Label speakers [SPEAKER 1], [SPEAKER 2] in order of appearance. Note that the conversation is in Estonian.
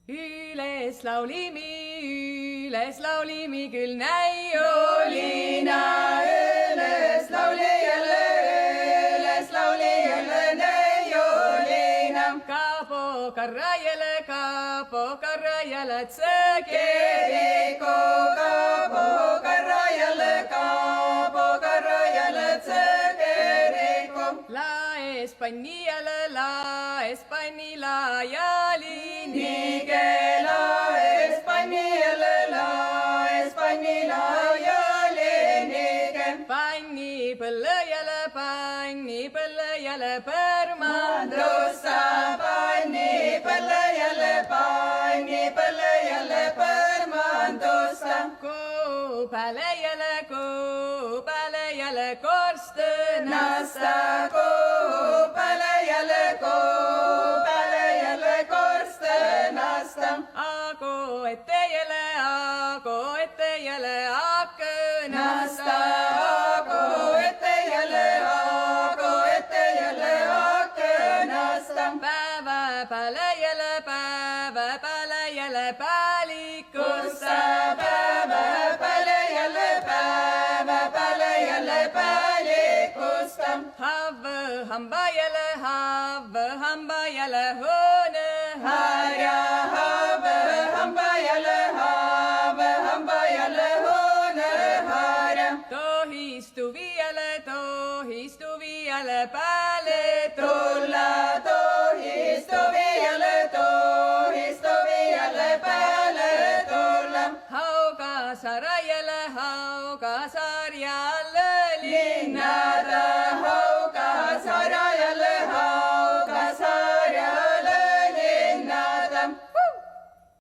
[SPEAKER 1] Üles laulimi küll näiolina, üles laulijale näiolina. Kaapo karrajale tsõkeriku, kaapo karrajale tsõkeriku. La España laiali la España laiali panni põllõjale põrmandussa, panni põllõjale põrmandussa. Kuupälejale korstõnassa, kuupälejale korstõnassa. Aago ettejale akõnasta, aago ettejale akõnasta. Päevapälejale päälikussa, päevapälejale päälikusta. Hambajale